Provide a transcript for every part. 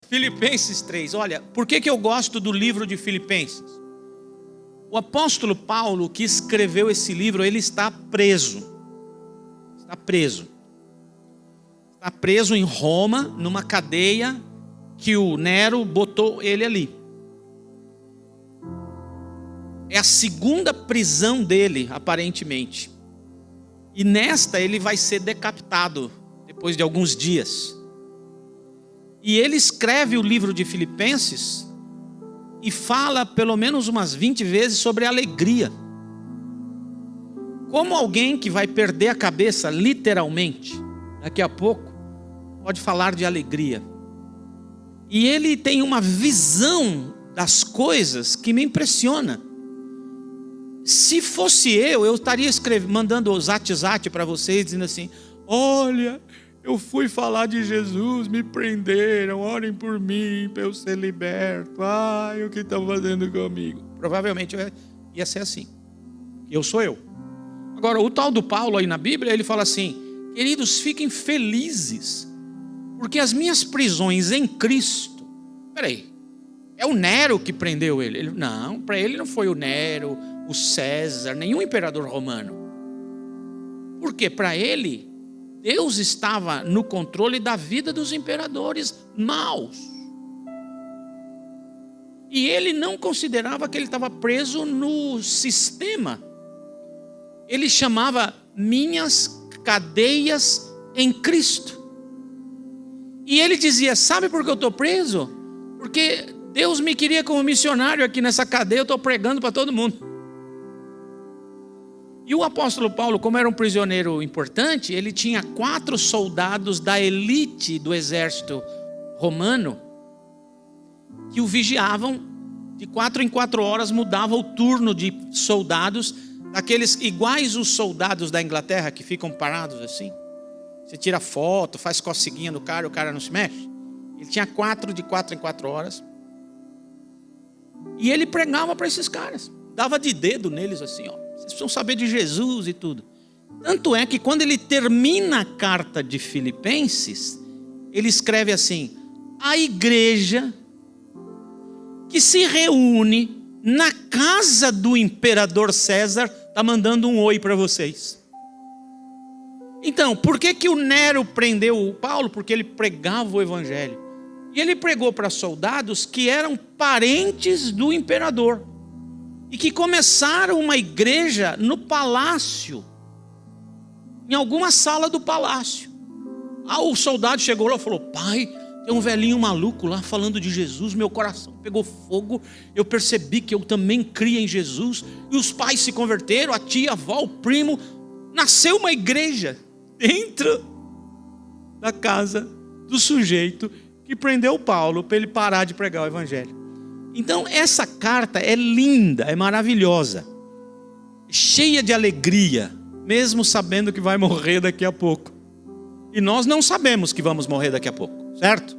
Filipenses 3, olha, por que eu gosto do livro de Filipenses? O apóstolo Paulo, que escreveu esse livro, ele está preso. Está preso. Está preso em Roma, numa cadeia que o Nero botou ele ali. É a segunda prisão dele, aparentemente. E nesta ele vai ser decapitado depois de alguns dias. E ele escreve o livro de Filipenses e fala pelo menos umas 20 vezes sobre alegria. Como alguém que vai perder a cabeça, literalmente, daqui a pouco, pode falar de alegria. E ele tem uma visão das coisas que me impressiona. Se fosse eu estaria mandando o zat para vocês, dizendo assim: olha, eu fui falar de Jesus, me prenderam, orem por mim para eu ser liberto. Ai, o que estão fazendo comigo? Provavelmente ia ser assim. Eu sou eu. Agora, o tal do Paulo aí na Bíblia, ele fala assim: queridos, fiquem felizes, porque as minhas prisões em Cristo... Peraí, é o Nero que prendeu ele? Não, para ele não foi o Nero, o César, nenhum imperador romano. Porque para ele, Deus estava no controle da vida dos imperadores maus. E ele não considerava que ele estava preso no sistema. Ele chamava minhas cadeias em Cristo. E ele dizia: sabe por que eu estou preso? Porque Deus me queria como missionário aqui nessa cadeia, eu estou pregando para todo mundo. E o apóstolo Paulo, como era um prisioneiro importante, ele tinha 4 soldados da elite do exército romano que o vigiavam. De 4 em 4 horas mudava o turno de soldados, daqueles iguais os soldados da Inglaterra que ficam parados assim. Você tira foto, faz coceguinha no cara, o cara não se mexe. Ele tinha 4 de 4 em 4 horas. E ele pregava para esses caras. Dava de dedo neles assim, ó. Vocês precisam saber de Jesus e tudo. Tanto é que quando ele termina a carta de Filipenses, ele escreve assim: a igreja que se reúne na casa do imperador César está mandando um oi para vocês. Então, por que o Nero prendeu o Paulo? Porque ele pregava o evangelho. E ele pregou para soldados que eram parentes do imperador. E que começaram uma igreja no palácio. Em alguma sala do palácio. O soldado chegou lá e falou: pai, tem um velhinho maluco lá falando de Jesus, meu coração pegou fogo, eu percebi que eu também cria em Jesus, e os pais se converteram, a tia, a avó, o primo, nasceu uma igreja dentro da casa do sujeito que prendeu Paulo para ele parar de pregar o evangelho. Então essa carta é linda, é maravilhosa, cheia de alegria, mesmo sabendo que vai morrer daqui a pouco. E nós não sabemos que vamos morrer daqui a pouco, certo?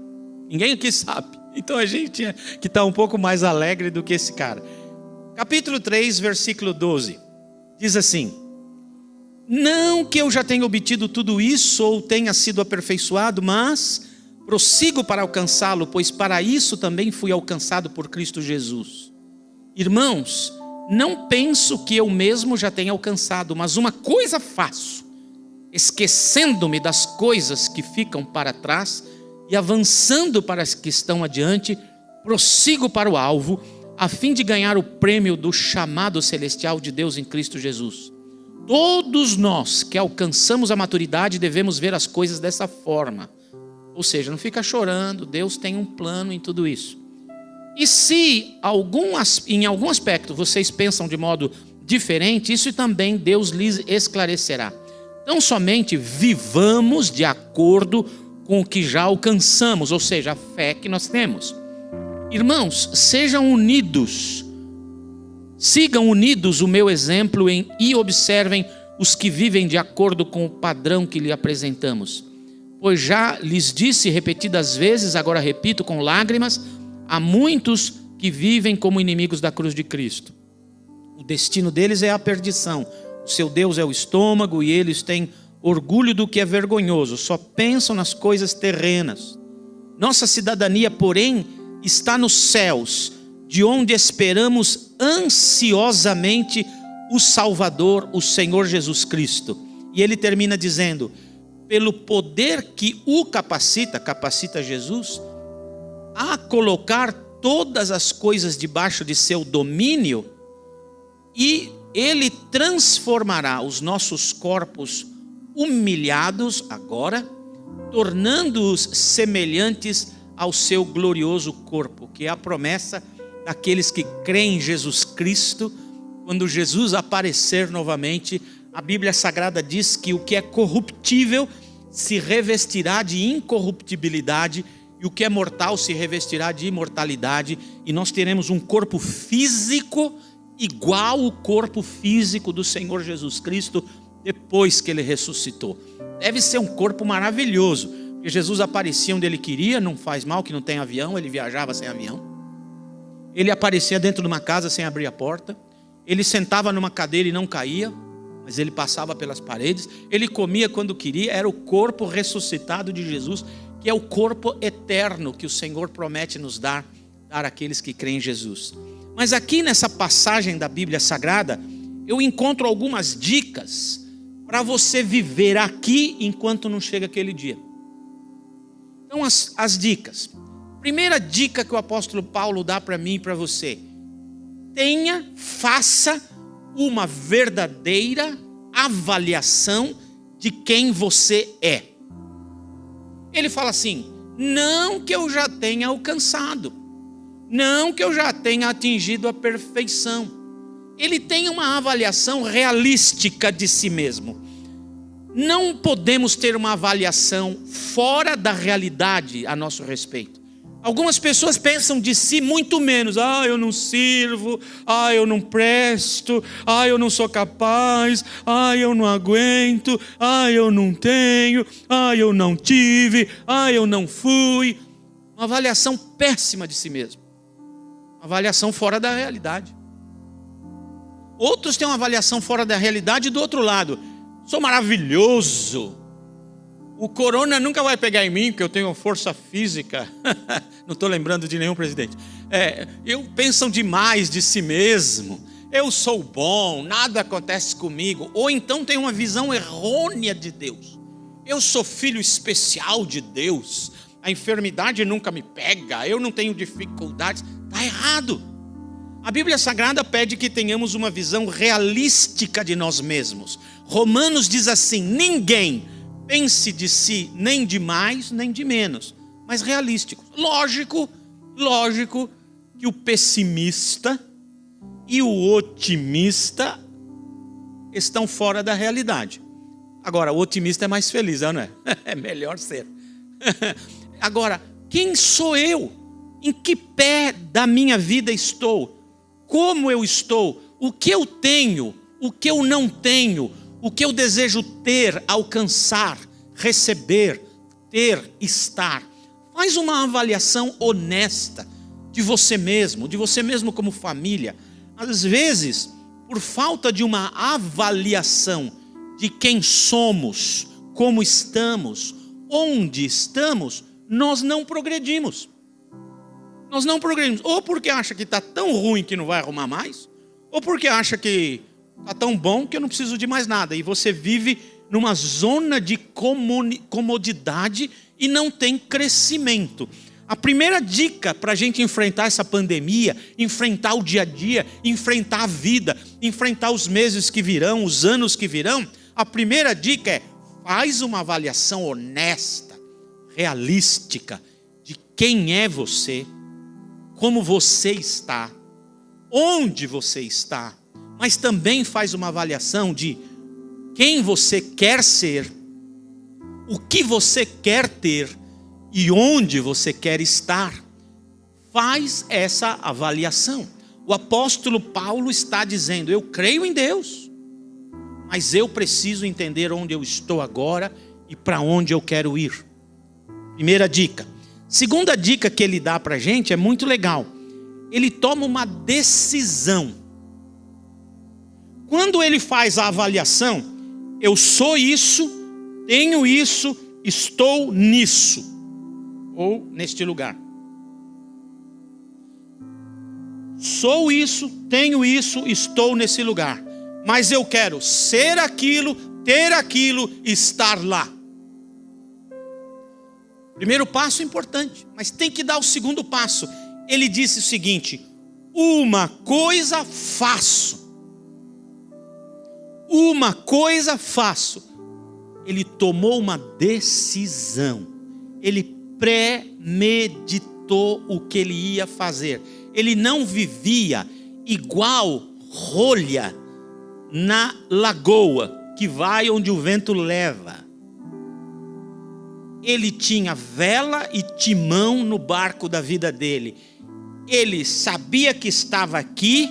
Ninguém aqui sabe. Então a gente é que está um pouco mais alegre do que esse cara. Capítulo 3, versículo 12. Diz assim: não que eu já tenha obtido tudo isso ou tenha sido aperfeiçoado, mas prossigo para alcançá-lo, pois para isso também fui alcançado por Cristo Jesus. Irmãos, não penso que eu mesmo já tenha alcançado, mas uma coisa faço, esquecendo-me das coisas que ficam para trás e avançando para as que estão adiante, prossigo para o alvo, a fim de ganhar o prêmio do chamado celestial de Deus em Cristo Jesus. Todos nós que alcançamos a maturidade devemos ver as coisas dessa forma. Ou seja, não fica chorando, Deus tem um plano em tudo isso. E se em algum aspecto vocês pensam de modo diferente, isso também Deus lhes esclarecerá. Então somente vivamos de acordo com o que já alcançamos, ou seja, a fé que nós temos. Irmãos, sejam unidos, sigam unidos o meu exemplo e observem os que vivem de acordo com o padrão que lhe apresentamos. Pois já lhes disse repetidas vezes, agora repito com lágrimas, há muitos que vivem como inimigos da cruz de Cristo. O destino deles é a perdição. O seu Deus é o estômago e eles têm orgulho do que é vergonhoso. Só pensam nas coisas terrenas. Nossa cidadania, porém, está nos céus, de onde esperamos ansiosamente o Salvador, o Senhor Jesus Cristo. E ele termina dizendo: pelo poder que o capacita Jesus, a colocar todas as coisas debaixo de seu domínio, e ele transformará os nossos corpos humilhados agora, tornando-os semelhantes ao seu glorioso corpo, que é a promessa daqueles que creem em Jesus Cristo. Quando Jesus aparecer novamente, a Bíblia Sagrada diz que o que é corruptível se revestirá de incorruptibilidade, e o que é mortal se revestirá de imortalidade, e nós teremos um corpo físico igual ao corpo físico do Senhor Jesus Cristo depois que ele ressuscitou. Deve ser um corpo maravilhoso, porque Jesus aparecia onde ele queria. Não faz mal que não tem avião, ele viajava sem avião. Ele aparecia dentro de uma casa sem abrir a porta. Ele sentava numa cadeira e não caía, mas ele passava pelas paredes. Ele comia quando queria. Era o corpo ressuscitado de Jesus, que é o corpo eterno que o Senhor promete nos dar àqueles que creem em Jesus. Mas aqui nessa passagem da Bíblia Sagrada, eu encontro algumas dicas para você viver aqui enquanto não chega aquele dia. Então as dicas. Primeira dica que o apóstolo Paulo dá para mim e para você: faça uma verdadeira avaliação de quem você é. Ele fala assim: não que eu já tenha alcançado, não que eu já tenha atingido a perfeição. Ele tem uma avaliação realística de si mesmo. Não podemos ter uma avaliação fora da realidade a nosso respeito. Algumas pessoas pensam de si muito menos. Eu não sirvo, eu não presto, eu não sou capaz, eu não aguento, eu não tenho, eu não tive, eu não fui. Uma avaliação péssima de si mesmo. Uma avaliação fora da realidade. Outros têm uma avaliação fora da realidade do outro lado. Sou maravilhoso. O corona nunca vai pegar em mim, porque eu tenho força física. Não estou lembrando de nenhum presidente. Pensam demais de si mesmo. Eu sou bom, nada acontece comigo. Ou então tem uma visão errônea de Deus. Eu sou filho especial de Deus. A enfermidade nunca me pega. Eu não tenho dificuldades. Está errado. A Bíblia Sagrada pede que tenhamos uma visão realística de nós mesmos. Romanos diz assim: ninguém pense de si nem de mais nem de menos, mas realístico. Lógico que o pessimista e o otimista estão fora da realidade. Agora, o otimista é mais feliz, não é? É melhor ser. Agora, quem sou eu? Em que pé da minha vida estou? Como eu estou? O que eu tenho? O que eu não tenho? O que eu desejo ter, alcançar, receber, ter, estar? Faz uma avaliação honesta de você mesmo como família. Às vezes, por falta de uma avaliação de quem somos, como estamos, onde estamos, nós não progredimos. Nós não progredimos, ou porque acha que está tão ruim que não vai arrumar mais, ou porque acha que está tão bom que eu não preciso de mais nada. E você vive numa zona de comodidade e não tem crescimento. A primeira dica para a gente enfrentar essa pandemia, enfrentar o dia a dia, enfrentar a vida, enfrentar os meses que virão, os anos que virão, a primeira dica é: faz uma avaliação honesta, realística de quem é você, como você está, onde você está, mas também faz uma avaliação de quem você quer ser, o que você quer ter e onde você quer estar. Faz essa avaliação. O apóstolo Paulo está dizendo: eu creio em Deus, mas eu preciso entender onde eu estou agora e para onde eu quero ir. Primeira dica. Segunda dica que ele dá para a gente é muito legal. Ele toma uma decisão. Quando ele faz a avaliação: eu sou isso, tenho isso, estou nisso. ou neste lugar. Sou isso, tenho isso, estou nesse lugar. Mas eu quero ser aquilo, ter aquilo, estar lá. Primeiro passo é importante, mas tem que dar o segundo passo. Ele disse o seguinte: uma coisa faço. Uma coisa faço. Ele tomou uma decisão. Ele premeditou o que ele ia fazer. Ele não vivia igual rolha na lagoa, que vai onde o vento leva. Ele tinha vela e timão no barco da vida dele. Ele sabia que estava aqui,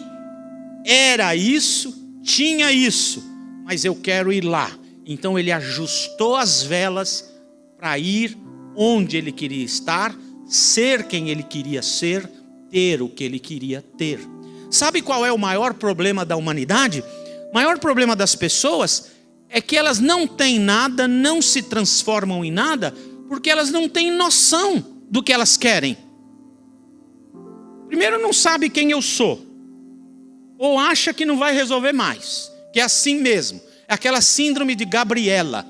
era isso, tinha isso, mas eu quero ir lá. Então ele ajustou as velas para ir onde ele queria estar, ser quem ele queria ser, ter o que ele queria ter. Sabe qual é o maior problema da humanidade? O maior problema das pessoas é que elas não têm nada, não se transformam em nada, porque elas não têm noção do que elas querem. Primeiro, não sabe quem eu sou, ou acha que não vai resolver mais, que é assim mesmo. É aquela síndrome de Gabriela.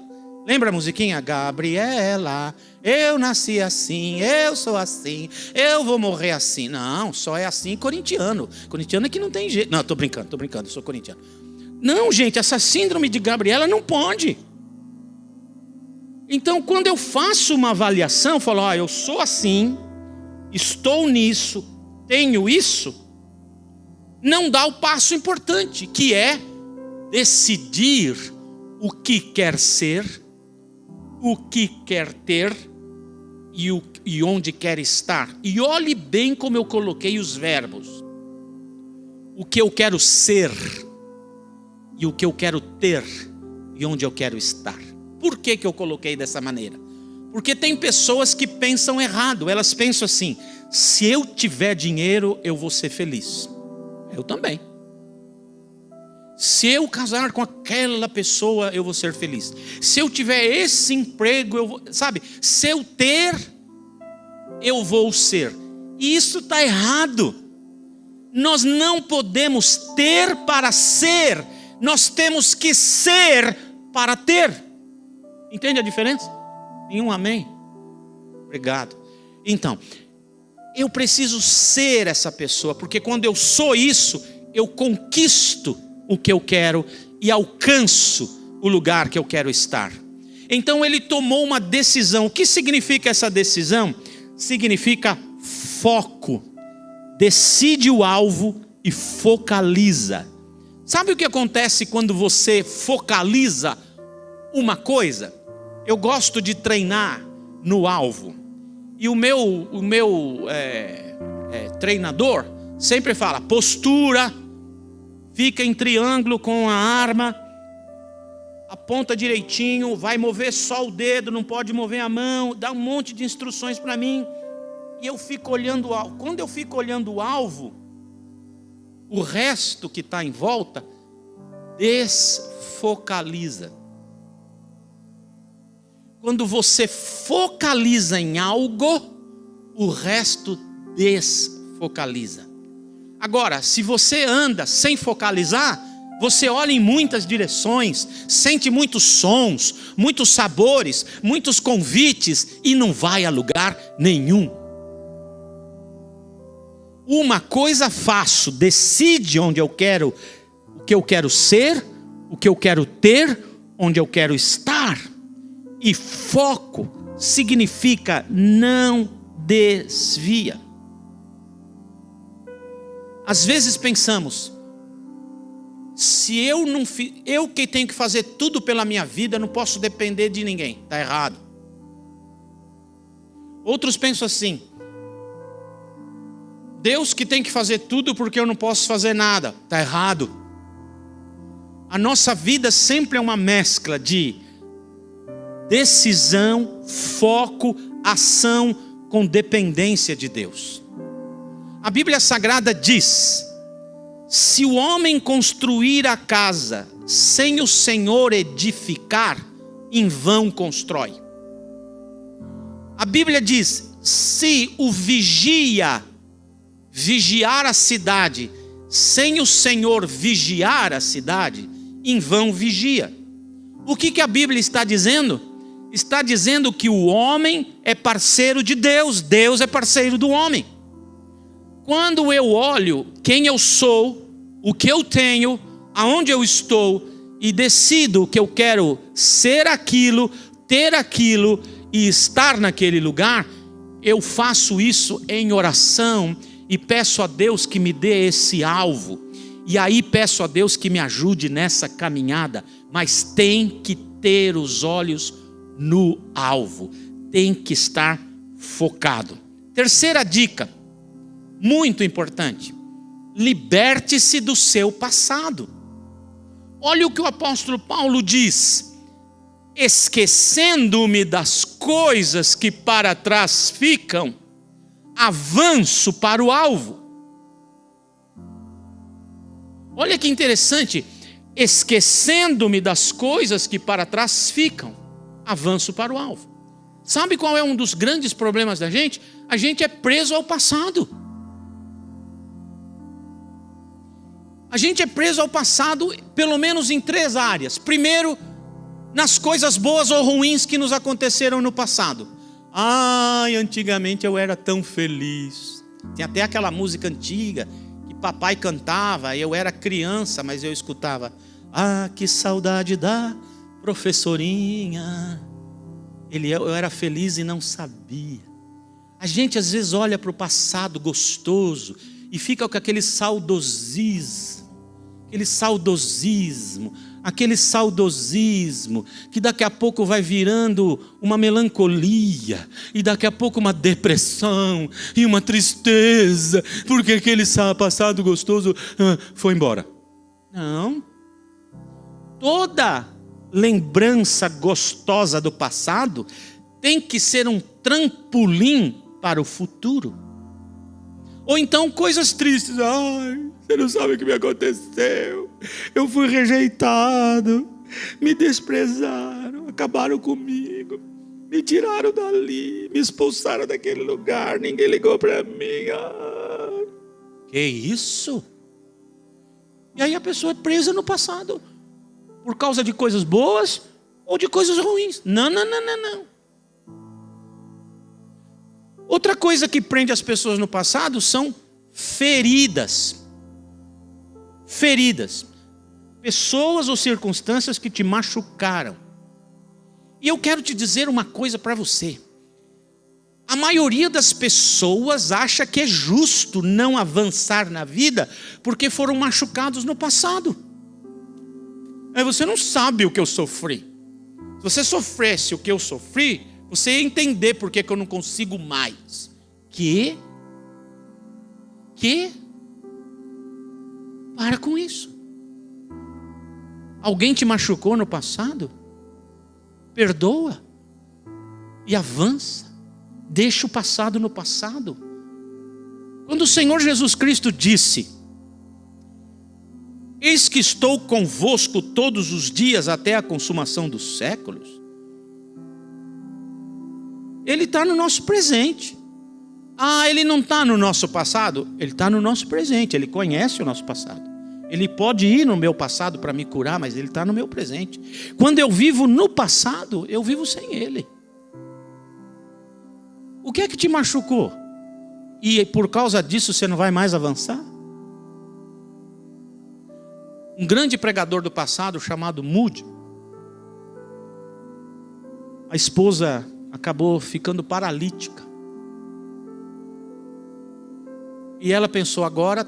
Lembra a musiquinha? Gabriela, eu nasci assim, eu sou assim, eu vou morrer assim. Não, só é assim corintiano. Corintiano é que não tem jeito. Não, tô brincando, eu sou corintiano. Não, gente, essa síndrome de Gabriela não pode. Então, quando eu faço uma avaliação, eu falo, eu sou assim, estou nisso, tenho isso, não dá o passo importante, que é decidir o que quer ser, o que quer ter e onde quer estar. E olhe bem como eu coloquei os verbos. O que eu quero ser e o que eu quero ter e onde eu quero estar. Por que eu coloquei dessa maneira? Porque tem pessoas que pensam errado. Elas pensam assim: se eu tiver dinheiro, eu vou ser feliz. Eu também. Se eu casar com aquela pessoa, eu vou ser feliz. Se eu tiver esse emprego, eu vou, sabe? Se eu ter, eu vou ser. E isso está errado. Nós não podemos ter para ser. Nós temos que ser para ter. Entende a diferença? Nenhum amém? Obrigado. Então, eu preciso ser essa pessoa, porque quando eu sou isso, eu conquisto o que eu quero e alcanço o lugar que eu quero estar. Então ele tomou uma decisão. O que significa essa decisão? Significa foco. Decide o alvo e focaliza. Sabe o que acontece quando você focaliza uma coisa? Eu gosto de treinar no alvo. E o meu treinador sempre fala: postura, fica em triângulo com a arma, aponta direitinho, vai mover só o dedo, não pode mover a mão, dá um monte de instruções para mim. E eu fico olhando o alvo. Quando eu fico olhando o alvo, o resto que está em volta desfocaliza. Quando você focaliza em algo, o resto desfocaliza. Agora, se você anda sem focalizar, você olha em muitas direções, sente muitos sons, muitos sabores, muitos convites e não vai a lugar nenhum. Uma coisa faço, decide onde eu quero, o que eu quero ser, o que eu quero ter, onde eu quero estar. E foco significa não desvia. Às vezes pensamos: se eu que tenho que fazer tudo pela minha vida, não posso depender de ninguém. Está errado. Outros pensam assim: Deus que tem que fazer tudo porque eu não posso fazer nada. Está errado. A nossa vida sempre é uma mescla de decisão, foco, ação com dependência de Deus. A Bíblia Sagrada diz: se o homem construir a casa sem o Senhor edificar, em vão constrói. A Bíblia diz: se o vigia vigiar a cidade, sem o Senhor vigiar a cidade, em vão vigia. O que a Bíblia está dizendo? Está dizendo que o homem é parceiro de Deus, Deus é parceiro do homem. Quando eu olho quem eu sou, o que eu tenho, aonde eu estou, e decido que eu quero ser aquilo, ter aquilo e estar naquele lugar, eu faço isso em oração e peço a Deus que me dê esse alvo. E aí peço a Deus que me ajude nessa caminhada, mas tem que ter os olhos no alvo, tem que estar focado. Terceira dica, muito importante: liberte-se do seu passado. Olha o que o apóstolo Paulo diz: esquecendo-me das coisas que para trás ficam, avanço para o alvo. Olha que interessante, esquecendo-me das coisas que para trás ficam, avanço para o alvo. Sabe qual é um dos grandes problemas da gente? A gente é preso ao passado. A gente é preso ao passado pelo menos em 3 áreas. Primeiro, nas coisas boas ou ruins que nos aconteceram no passado. Ai, antigamente eu era tão feliz. Tem até aquela música antiga que papai cantava, eu era criança, mas eu escutava: ah, que saudade da professorinha. Eu era feliz e não sabia. A gente às vezes olha para o passado gostoso e fica com aquele saudosismo, aquele saudosismo que daqui a pouco vai virando uma melancolia, e daqui a pouco uma depressão e uma tristeza, porque aquele passado gostoso foi embora. Não. Toda lembrança gostosa do passado tem que ser um trampolim para o futuro. Ou então coisas tristes. Ai, você não sabe o que me aconteceu. Eu fui rejeitado, me desprezaram, acabaram comigo, me tiraram dali, me expulsaram daquele lugar, ninguém ligou para mim. Ai. Que isso? E aí a pessoa é presa no passado, por causa de coisas boas ou de coisas ruins. Não. Outra coisa que prende as pessoas no passado são feridas. Feridas. Pessoas ou circunstâncias que te machucaram. E eu quero te dizer uma coisa para você. A maioria das pessoas acha que é justo não avançar na vida porque foram machucados no passado. Você não sabe o que eu sofri. Se você sofresse o que eu sofri, você ia entender por que eu não consigo mais. Que? Para com isso. Alguém te machucou no passado? Perdoa e avança. Deixa o passado no passado. Quando o Senhor Jesus Cristo disse: eis que estou convosco todos os dias até a consumação dos séculos, Ele está no nosso presente. Ele não está no nosso passado? Ele está no nosso presente, Ele conhece o nosso passado. Ele pode ir no meu passado para me curar, mas Ele está no meu presente. Quando eu vivo no passado, eu vivo sem Ele. O que é que te machucou? E por causa disso você não vai mais avançar? Um grande pregador do passado chamado Moody, a esposa acabou ficando paralítica. E ela pensou: agora,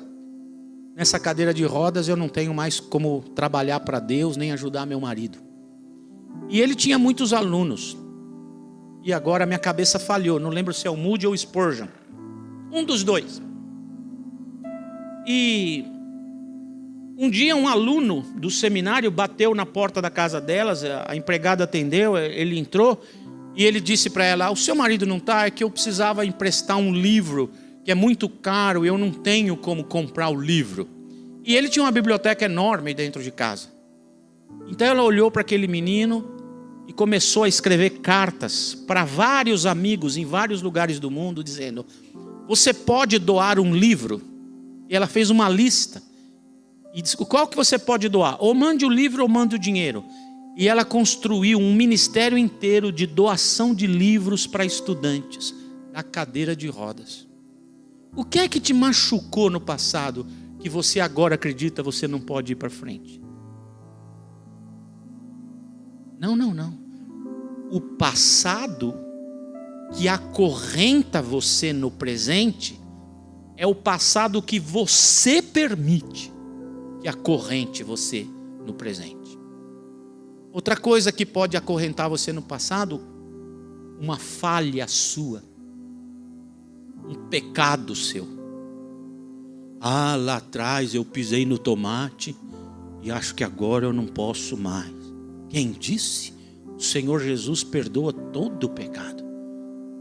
nessa cadeira de rodas, eu não tenho mais como trabalhar para Deus, nem ajudar meu marido. E ele tinha muitos alunos. E agora minha cabeça falhou. Não lembro se é o Moody ou o Spurgeon. Um dos dois. E um dia um aluno do seminário bateu na porta da casa delas. A empregada atendeu, ele entrou. E ele disse para ela: o seu marido não está? É que eu precisava emprestar um livro que é muito caro e eu não tenho como comprar o livro. E ele tinha uma biblioteca enorme dentro de casa. Então ela olhou para aquele menino e começou a escrever cartas para vários amigos em vários lugares do mundo, dizendo: você pode doar um livro? E ela fez uma lista e disse: qual que você pode doar? Ou mande o livro ou mande o dinheiro. E ela construiu um ministério inteiro de doação de livros para estudantes da cadeira de rodas. O que é que te machucou no passado que você agora acredita você não pode ir para frente? Não. O passado que acorrenta você no presente é o passado que você permite que acorrente você no presente. Outra coisa que pode acorrentar você no passado, uma falha sua, um pecado seu. Lá atrás eu pisei no tomate e acho que agora eu não posso mais. Quem disse? O Senhor Jesus perdoa todo o pecado.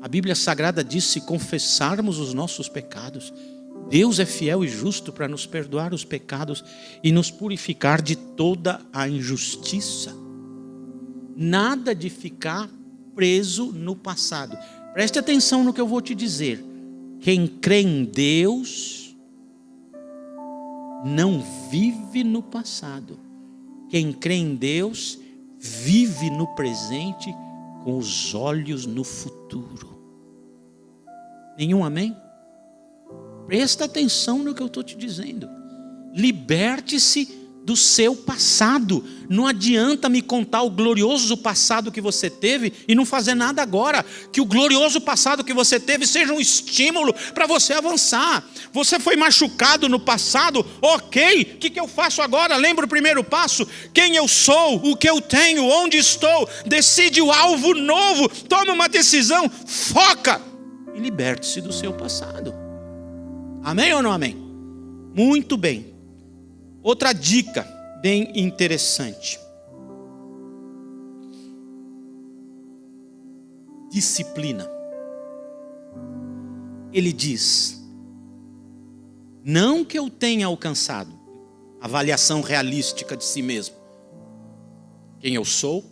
A Bíblia Sagrada diz: se confessarmos os nossos pecados, Deus é fiel e justo para nos perdoar os pecados e nos purificar de toda a injustiça. Nada de ficar preso no passado. Preste atenção no que eu vou te dizer. Quem crê em Deus não vive no passado. Quem crê em Deus vive no presente com os olhos no futuro. Nenhum amém? Presta atenção no que eu estou te dizendo. Liberte-se do seu passado. Não adianta me contar o glorioso passado que você teve e não fazer nada agora. Que o glorioso passado que você teve seja um estímulo para você avançar. Você foi machucado no passado, ok, o que eu faço agora? Lembra o primeiro passo? Quem eu sou, o que eu tenho, onde estou. Decide o alvo novo, toma uma decisão, foca e liberte-se do seu passado. Amém ou não amém? Muito bem. Outra dica bem interessante. Disciplina. Ele diz: não que eu tenha alcançado avaliação realística de si mesmo. Quem eu sou,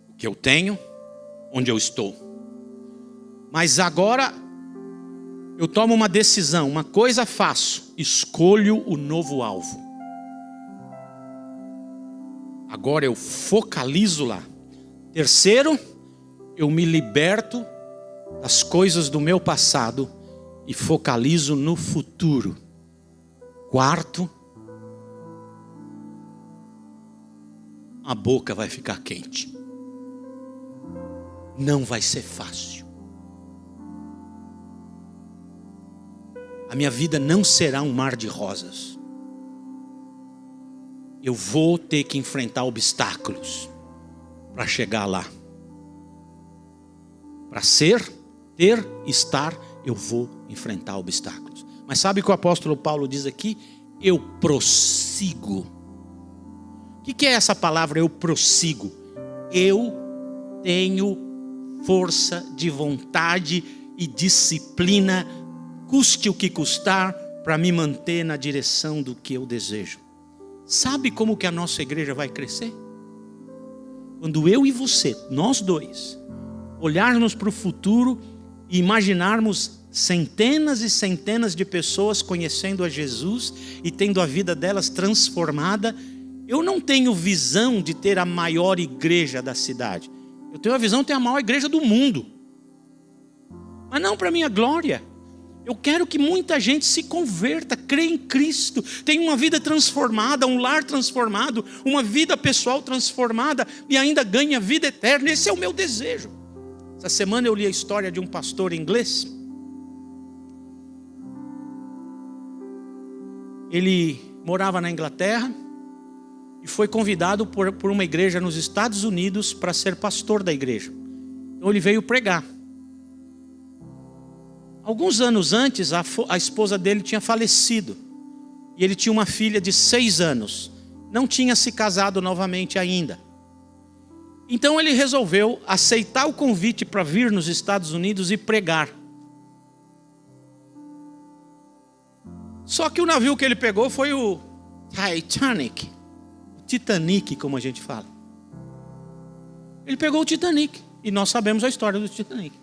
o que eu tenho, onde eu estou. Mas agora eu tomo uma decisão, uma coisa faço, escolho o novo alvo. Agora eu focalizo lá. Terceiro, eu me liberto das coisas do meu passado e focalizo no futuro. Quarto, a boca vai ficar quente. Não vai ser fácil. A minha vida não será um mar de rosas. Eu vou ter que enfrentar obstáculos para chegar lá. Para ser, ter, estar, eu vou enfrentar obstáculos. Mas sabe o que o apóstolo Paulo diz aqui? Eu prossigo. O que é essa palavra, eu prossigo? Eu tenho força de vontade e disciplina, custe o que custar, para me manter na direção do que eu desejo. Sabe como que a nossa igreja vai crescer? Quando eu e você, nós dois, olharmos para o futuro e imaginarmos centenas e centenas de pessoas conhecendo a Jesus e tendo a vida delas transformada. Eu não tenho visão de ter a maior igreja da cidade. Eu tenho a visão de ter a maior igreja do mundo. Mas não para minha glória. Eu quero que muita gente se converta, crê em Cristo, tenha uma vida transformada, um lar transformado, uma vida pessoal transformada e ainda ganhe a vida eterna. Esse é o meu desejo. Essa semana eu li a história de um pastor inglês. Ele morava na Inglaterra e foi convidado por uma igreja nos Estados Unidos para ser pastor da igreja. Então ele veio pregar. Alguns anos antes, a esposa dele tinha falecido. E ele tinha uma filha de 6 anos. Não tinha se casado novamente ainda. Então ele resolveu aceitar o convite para vir nos Estados Unidos e pregar. Só que o navio que ele pegou foi o Titanic, como a gente fala. Ele pegou o Titanic. E nós sabemos a história do Titanic.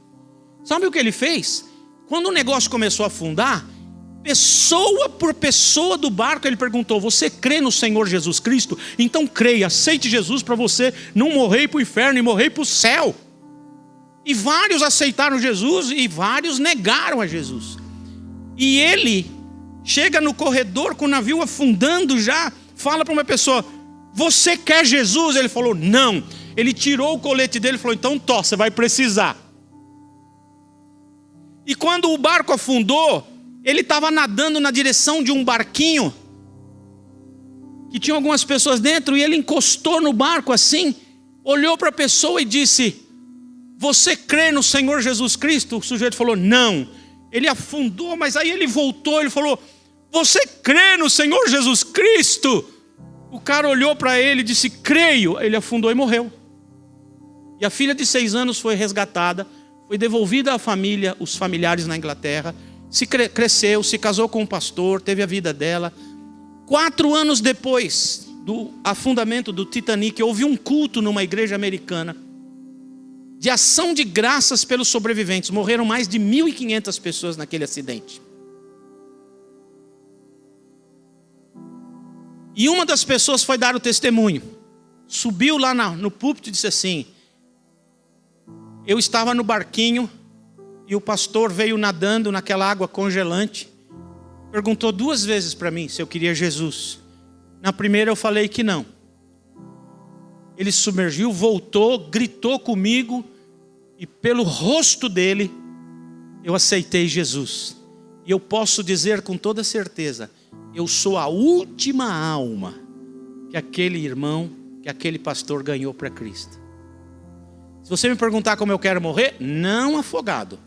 Sabe o que ele fez? Quando o negócio começou a afundar, pessoa por pessoa do barco, ele perguntou: você crê no Senhor Jesus Cristo? Então creia, aceite Jesus para você não morrer para o inferno e morrer para o céu. E vários aceitaram Jesus e vários negaram a Jesus. E ele chega no corredor com o navio afundando já, fala para uma pessoa: você quer Jesus? Ele falou: não. Ele tirou o colete dele e falou: então você vai precisar. E quando o barco afundou, ele estava nadando na direção de um barquinho que tinha algumas pessoas dentro, e ele encostou no barco assim, olhou para a pessoa e disse: você crê no Senhor Jesus Cristo? O sujeito falou: não. Ele afundou, mas aí ele voltou, ele falou: você crê no Senhor Jesus Cristo? O cara olhou para ele e disse: creio. Ele afundou e morreu. E a filha de 6 anos foi resgatada, foi devolvida à família, os familiares na Inglaterra, cresceu, se casou com um pastor, teve a vida dela. 4 anos depois do afundamento do Titanic, houve um culto numa igreja americana de ação de graças pelos sobreviventes. Morreram mais de 1.500 pessoas naquele acidente. E uma das pessoas foi dar o testemunho. Subiu lá no púlpito e disse assim: eu estava no barquinho e o pastor veio nadando naquela água congelante. Perguntou 2 vezes para mim se eu queria Jesus. Na primeira eu falei que não. Ele submergiu, voltou, gritou comigo, e pelo rosto dele eu aceitei Jesus. E eu posso dizer com toda certeza: eu sou a última alma que aquele irmão, que aquele pastor ganhou para Cristo. Se você me perguntar como eu quero morrer, não afogado,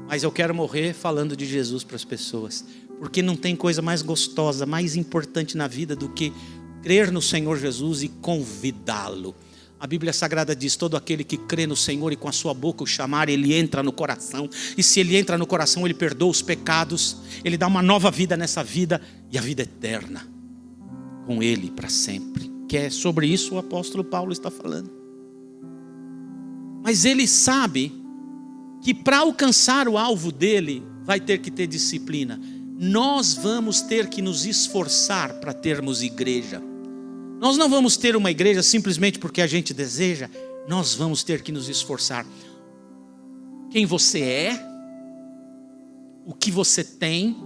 mas eu quero morrer falando de Jesus para as pessoas, porque não tem coisa mais gostosa, mais importante na vida do que crer no Senhor Jesus e convidá-lo. A Bíblia Sagrada diz: todo aquele que crê no Senhor e com a sua boca o chamar, ele entra no coração. E se ele entra no coração, ele perdoa os pecados, ele dá uma nova vida nessa vida, e a vida eterna com ele para sempre. Que é sobre isso o apóstolo Paulo está falando. Mas ele sabe que para alcançar o alvo dele, vai ter que ter disciplina. Nós vamos ter que nos esforçar para termos igreja. Nós não vamos ter uma igreja simplesmente porque a gente deseja. Nós vamos ter que nos esforçar. Quem você é, o que você tem,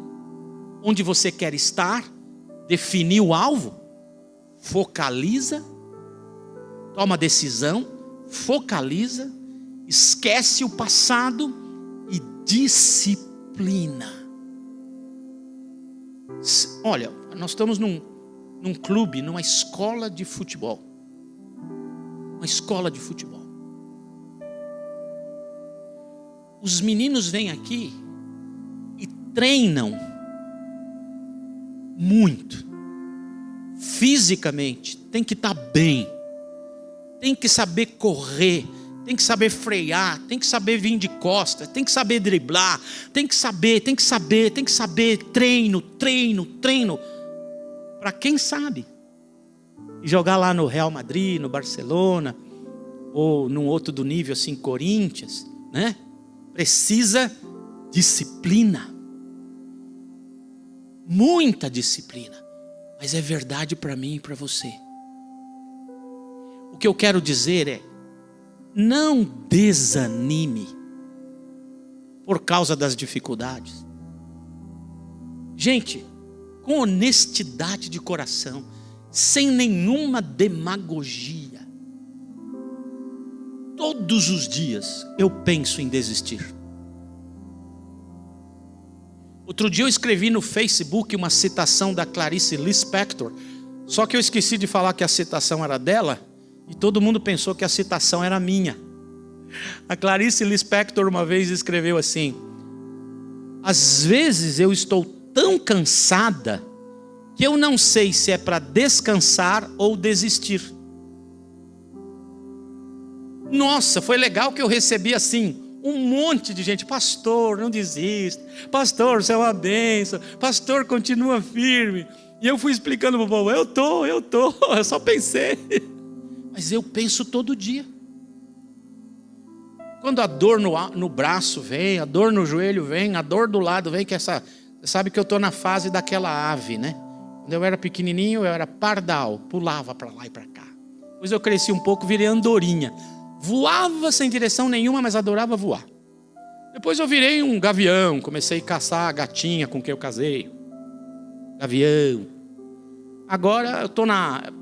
onde você quer estar, definir o alvo, focaliza, toma decisão, focaliza, esquece o passado e disciplina. Olha, nós estamos num clube, numa escola de futebol. Uma escola de futebol. Os meninos vêm aqui e treinam muito. Fisicamente, tem que estar bem. Tem que saber correr, tem que saber frear, tem que saber vir de costas, tem que saber driblar, tem que saber, treino. Para quem sabe, e jogar lá no Real Madrid, no Barcelona, ou num outro do nível assim, Corinthians, né? Precisa disciplina, muita disciplina, mas é verdade para mim e para você. O que eu quero dizer é: não desanime por causa das dificuldades. Gente, com honestidade de coração, sem nenhuma demagogia, todos os dias eu penso em desistir. Outro dia eu escrevi no Facebook uma citação da Clarice Lispector, só que eu esqueci de falar que a citação era dela, e todo mundo pensou que a citação era minha. A Clarice Lispector uma vez escreveu assim: às vezes eu estou tão cansada que eu não sei se é para descansar ou desistir. Nossa, foi legal que eu recebi assim um monte de gente: pastor, não desista, pastor, você é uma bênção, pastor, continua firme. E eu fui explicando para o povo: eu só pensei. Mas eu penso todo dia. Quando a dor no braço vem, a dor no joelho vem, a dor do lado vem, você sabe que eu estou na fase daquela ave, né? Quando eu era pequenininho, eu era pardal, pulava para lá e para cá. Depois eu cresci um pouco, virei andorinha. Voava sem direção nenhuma, mas adorava voar. Depois eu virei um gavião, comecei a caçar a gatinha com quem eu casei. Gavião. Agora eu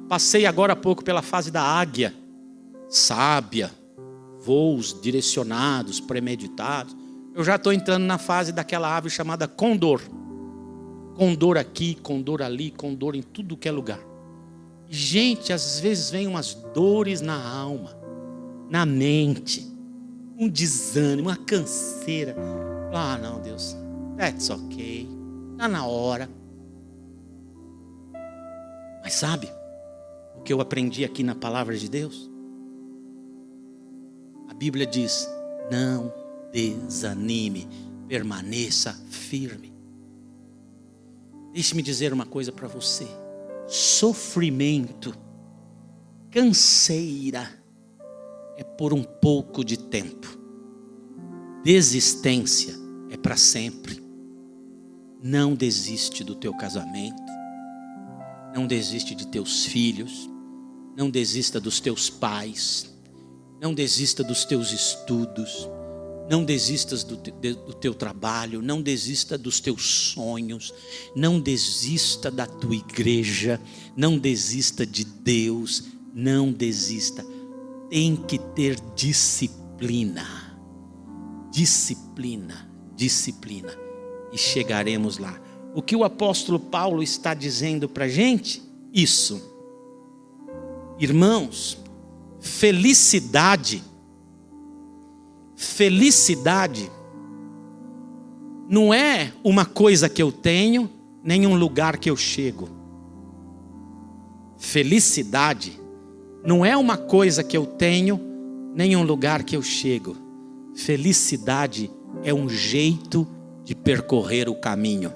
passei agora há pouco pela fase da águia, sábia, voos direcionados, premeditados. Eu já estou entrando na fase daquela ave chamada condor. Condor aqui, condor ali, condor em tudo que é lugar. Gente, às vezes vem umas dores na alma, na mente, um desânimo, uma canseira. Ah, não, Deus, that's ok, está na hora. Mas sabe o que eu aprendi aqui na palavra de Deus? A Bíblia diz: não desanime, permaneça firme. Deixe-me dizer uma coisa para você: sofrimento, canseira, é por um pouco de tempo. Desistência é para sempre. Não desiste do teu casamento. Não desiste de teus filhos. Não desista dos teus pais. Não desista dos teus estudos. Não desistas do teu trabalho. Não desista dos teus sonhos. Não desista da tua igreja. Não desista de Deus. Não desista. Tem que ter disciplina. Disciplina. Disciplina. E chegaremos lá. O que o apóstolo Paulo está dizendo para a gente? Isso. Irmãos, felicidade não é uma coisa que eu tenho, nem um lugar que eu chego. Felicidade não é uma coisa que eu tenho, nem um lugar que eu chego. Felicidade é um jeito de percorrer o caminho.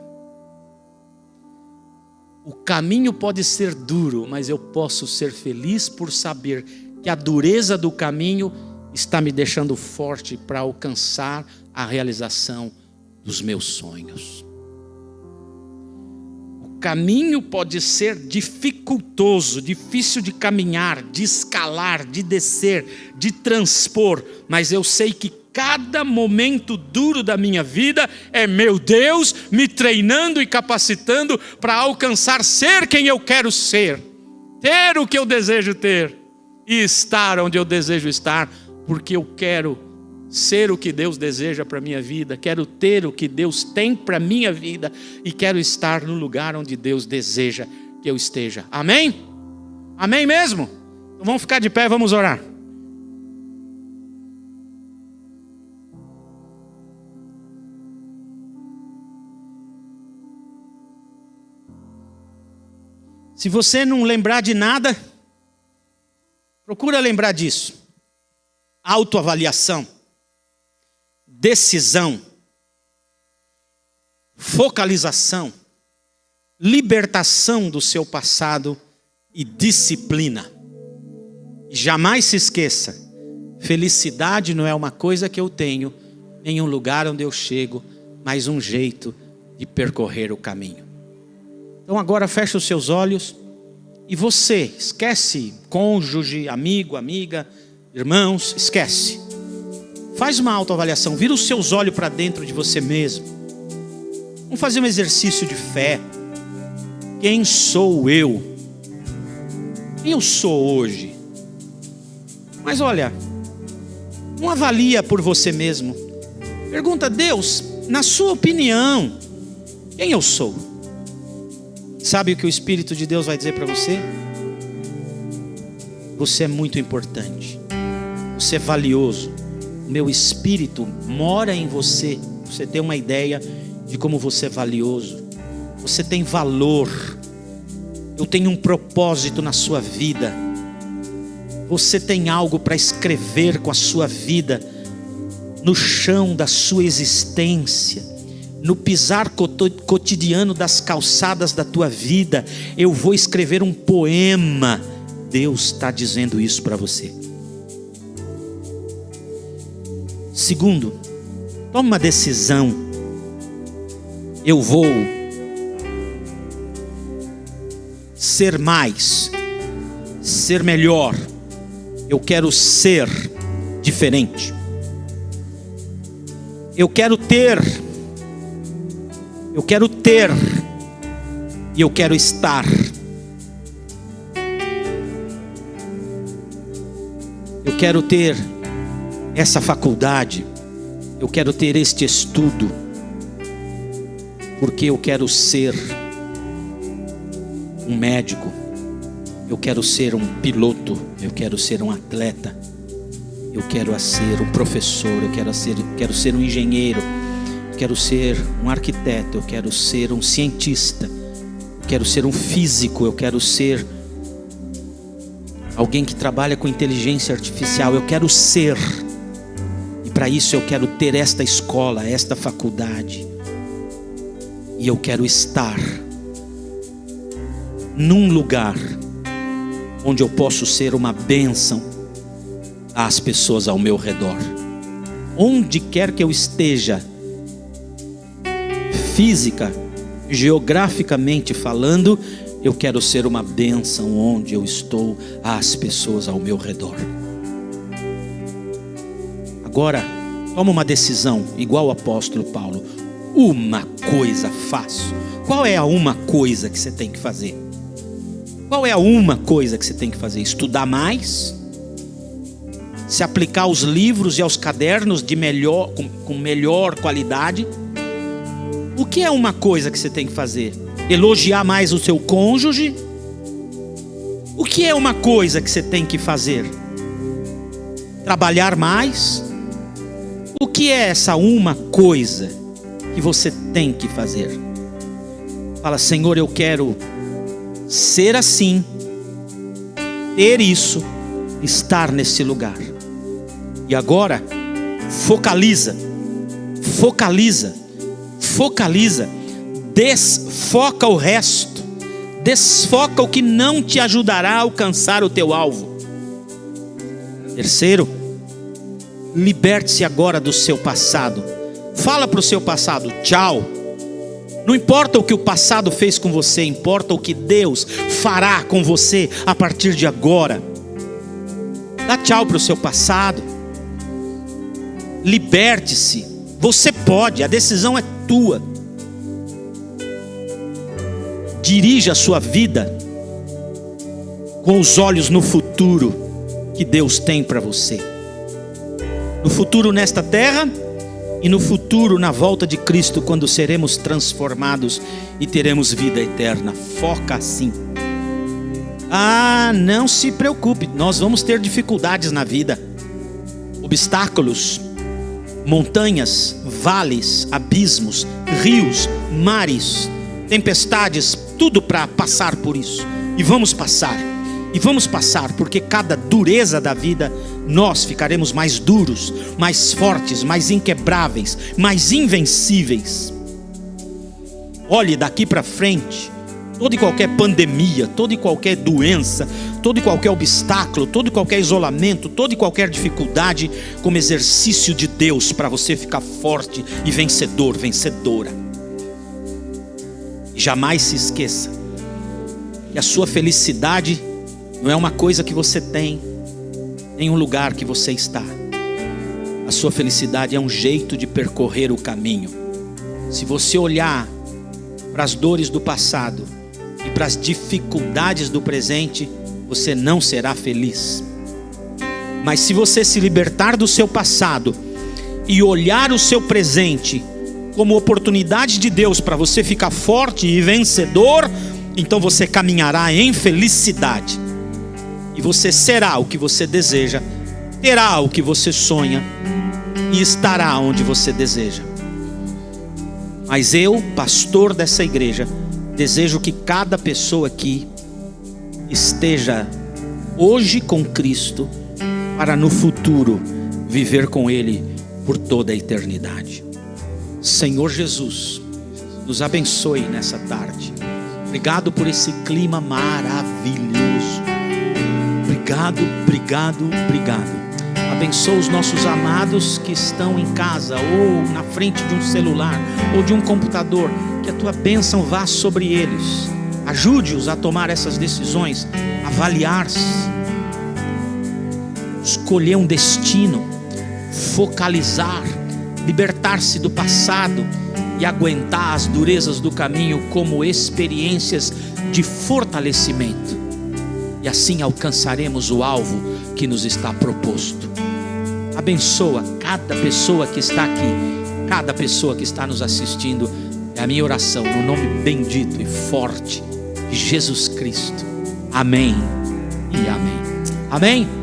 O caminho pode ser duro, mas eu posso ser feliz por saber que a dureza do caminho está me deixando forte para alcançar a realização dos meus sonhos. O caminho pode ser dificultoso, difícil de caminhar, de escalar, de descer, de transpor, mas eu sei que cada momento duro da minha vida é meu Deus me treinando e capacitando para alcançar ser quem eu quero ser, ter o que eu desejo ter e estar onde eu desejo estar, porque eu quero ser o que Deus deseja para a minha vida, quero ter o que Deus tem para a minha vida e quero estar no lugar onde Deus deseja que eu esteja. Amém? Amém mesmo? Então vamos ficar de pé e vamos orar. Se você não lembrar de nada, procura lembrar disso. Autoavaliação, decisão, focalização, libertação do seu passado e disciplina. E jamais se esqueça, felicidade não é uma coisa que eu tenho, nem um lugar onde eu chego, mas um jeito de percorrer o caminho. Então agora fecha os seus olhos e você, esquece cônjuge, amigo, amiga, irmãos, esquece. Faz uma autoavaliação, vira os seus olhos para dentro de você mesmo. Vamos fazer um exercício de fé. Quem sou eu? Quem eu sou hoje? Mas olha, não avalia por você mesmo. Pergunta a Deus, na sua opinião, quem eu sou? Sabe o que o Espírito de Deus vai dizer para você? Você é muito importante. Você é valioso. O meu Espírito mora em você. Você tem uma ideia de como você é valioso. Você tem valor. Eu tenho um propósito na sua vida. Você tem algo para escrever com a sua vida no chão da sua existência. No pisar cotidiano das calçadas da tua vida, eu vou escrever um poema. Deus está dizendo isso para você. Segundo, tome uma decisão. Eu vou ser mais, ser melhor. Eu quero ser diferente. Eu quero ter e eu quero estar. Eu quero ter essa faculdade, eu quero ter este estudo, porque eu quero ser um médico, eu quero ser um piloto, eu quero ser um atleta, eu quero ser um professor, eu quero ser um engenheiro, eu quero ser um arquiteto, eu quero ser um cientista, eu quero ser um físico, eu quero ser alguém que trabalha com inteligência artificial. Eu quero ser, e para isso eu quero ter esta escola, esta faculdade, e eu quero estar num lugar onde eu posso ser uma bênção às pessoas ao meu redor. Onde quer que eu esteja, física, geograficamente falando, eu quero ser uma bênção onde eu estou às pessoas ao meu redor. Agora, toma uma decisão, igual o apóstolo Paulo. Uma coisa faço. Qual é a uma coisa que você tem que fazer? Qual é a uma coisa que você tem que fazer? Estudar mais? Se aplicar aos livros e aos cadernos com melhor qualidade? O que é uma coisa que você tem que fazer? Elogiar mais o seu cônjuge? O que é uma coisa que você tem que fazer? Trabalhar mais? O que é essa uma coisa que você tem que fazer? Fala: Senhor, eu quero ser assim, ter isso, estar nesse lugar. E agora, focaliza, desfoca o resto, desfoca o que não te ajudará a alcançar o teu alvo. Terceiro, liberte-se agora do seu passado. Fala para o seu passado: tchau. Não importa o que o passado fez com você, importa o que Deus fará com você a partir de agora. Dá tchau para o seu passado. Liberte-se. Você pode, a decisão é tua. Dirija a sua vida com os olhos no futuro que Deus tem para você. No futuro nesta terra e no futuro na volta de Cristo, quando seremos transformados e teremos vida eterna. Foca assim. Não se preocupe, nós vamos ter dificuldades na vida, obstáculos, montanhas, vales, abismos, rios, mares, tempestades, tudo para passar por isso. E vamos passar, porque cada dureza da vida, nós ficaremos mais duros, mais fortes, mais inquebráveis, mais invencíveis. Olhe daqui para frente, toda e qualquer pandemia, toda e qualquer doença, todo e qualquer obstáculo, todo e qualquer isolamento, toda e qualquer dificuldade, como exercício de Deus para você ficar forte e vencedor, vencedora. E jamais se esqueça que a sua felicidade não é uma coisa que você tem em um lugar que você está. A sua felicidade é um jeito de percorrer o caminho. Se você olhar para as dores do passado e para as dificuldades do presente, você não será feliz. Mas se você se libertar do seu passado e olhar o seu presente como oportunidade de Deus para você ficar forte e vencedor, então você caminhará em felicidade. E você será o que você deseja, terá o que você sonha e estará onde você deseja. Mas eu, pastor dessa igreja, desejo que cada pessoa aqui esteja hoje com Cristo, para no futuro viver com Ele por toda a eternidade. Senhor Jesus, nos abençoe nessa tarde. Obrigado por esse clima maravilhoso. Obrigado. Abençoa os nossos amados que estão em casa, ou na frente de um celular, ou de um computador. Que a tua bênção vá sobre eles. Ajude-os a tomar essas decisões, avaliar-se, escolher um destino, focalizar, libertar-se do passado e aguentar as durezas do caminho como experiências de fortalecimento. E assim alcançaremos o alvo que nos está proposto. Abençoa cada pessoa que está aqui, cada pessoa que está nos assistindo. É a minha oração no nome bendito e forte de Jesus Cristo. Amém e amém. Amém.